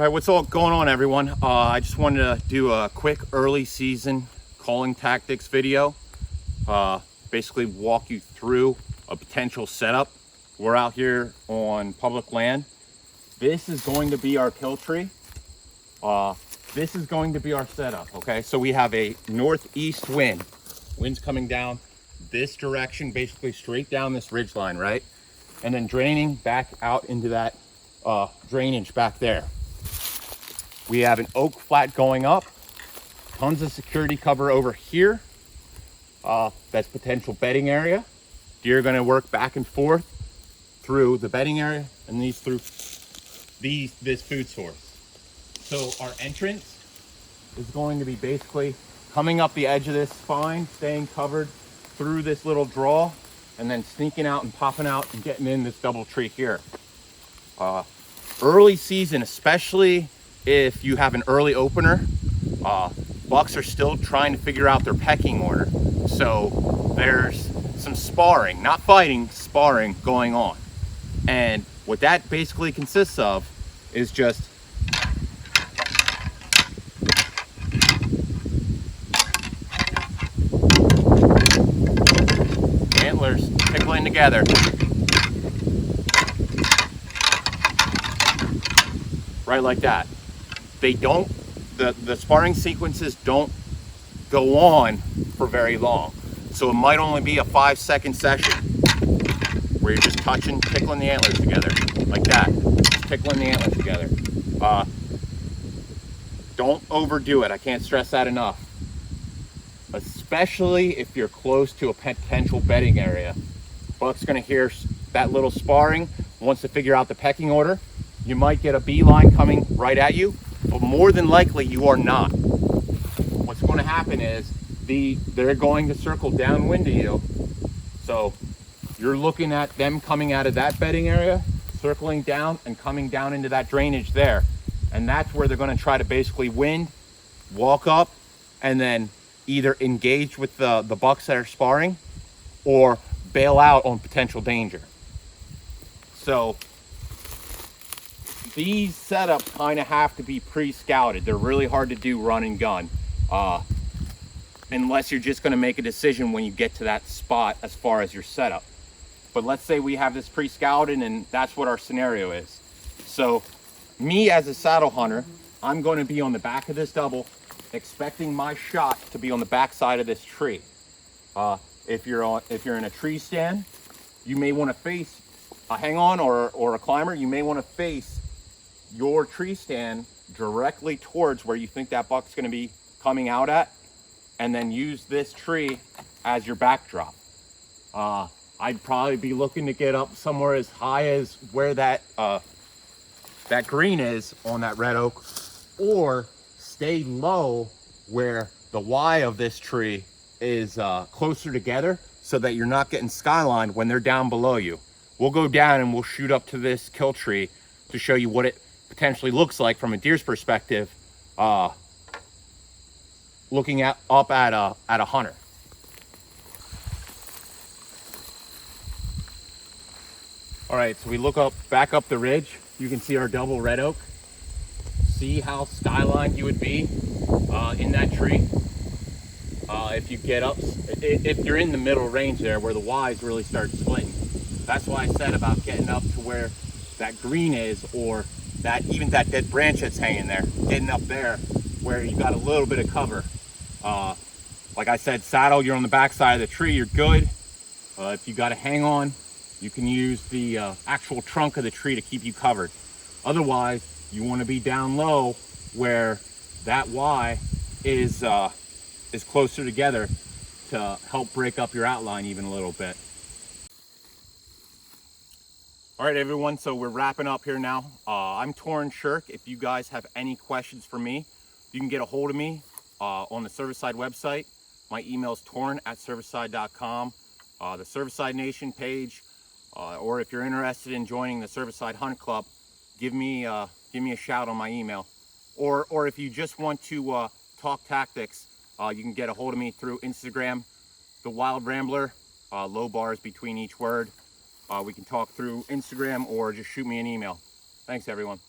All right, what's all going on, everyone? I just wanted to do a quick early season calling tactics video. Basically walk you through a potential setup. We're out here on public land. This is going to be our kill tree. This is going to be our setup, okay? So we have a northeast wind. Wind's coming down this direction, basically straight down this ridge line, right? And then draining back out into that drainage back there. We have an oak flat going up, tons of security cover over here. That's potential bedding area. Deer are gonna work back and forth through the bedding area and these through this food source. So our entrance is going to be basically coming up the edge of this spine, staying covered through this little draw, and then sneaking out and popping out and getting in this double tree here. Early season, especially if you have an early opener, bucks are still trying to figure out their pecking order. So there's some sparring, not fighting, sparring going on. And what that basically consists of is just antlers tickling together. Right like that. They don't, the sparring sequences don't go on for very long. So it might only be a 5-second session where you're just touching, tickling the antlers together, like that. Just tickling the antlers together. Don't overdo it, I can't stress that enough. Especially if you're close to a potential bedding area. Buck's gonna hear that little sparring, wants to figure out the pecking order. You might get a beeline coming right at you, but more than likely you are not. What's going to happen is they're going to circle downwind of you. So you're looking at them coming out of that bedding area, circling down and coming down into that drainage there. And that's where they're going to try to basically wind, walk up, and then either engage with the bucks that are sparring or bail out on potential danger. So these setups kind of have to be pre-scouted. They're really hard to do run and gun, unless you're just going to make a decision when you get to that spot as far as your setup. But let's say we have this pre-scouted and that's what our scenario is. So me as a saddle hunter, I'm going to be on the back of this double, expecting my shot to be on the back side of this tree. If you're in a tree stand, you may want to face a hang-on or a climber. You may want to face your tree stand directly towards where you think that buck's going to be coming out at, and then use this tree as your backdrop. I'd probably be looking to get up somewhere as high as where that green is on that red oak, or stay low where the Y of this tree is closer together, so that you're not getting skylined when they're down below you. We'll go down and we'll shoot up to this kill tree to show you what it potentially looks like from a deer's perspective, looking up at a hunter. All right, so we look back up the ridge. You can see our double red oak. See how skylined you would be in that tree. If you get up, if you're in the middle range there where the Y's really start splitting. That's why I said about getting up to where that green is, or even that dead branch that's hanging there, getting up there where you got a little bit of cover. Like I said, saddle, you're on the back side of the tree, you're good. If you got a hang on, you can use the actual trunk of the tree to keep you covered. Otherwise, you want to be down low where that Y is closer together to help break up your outline even a little bit. All right, everyone, so we're wrapping up here now. I'm Toren. If you guys have any questions for me, you can get a hold of me on the Cervicide website. My email is toren@cervicide.com. The Cervicide Nation page, or if you're interested in joining the Cervicide Hunt Club, give me a shout on my email. Or if you just want to talk tactics, you can get a hold of me through Instagram, The Wild Rambler, low bars between each word. We can talk through Instagram or just shoot me an email. Thanks, everyone.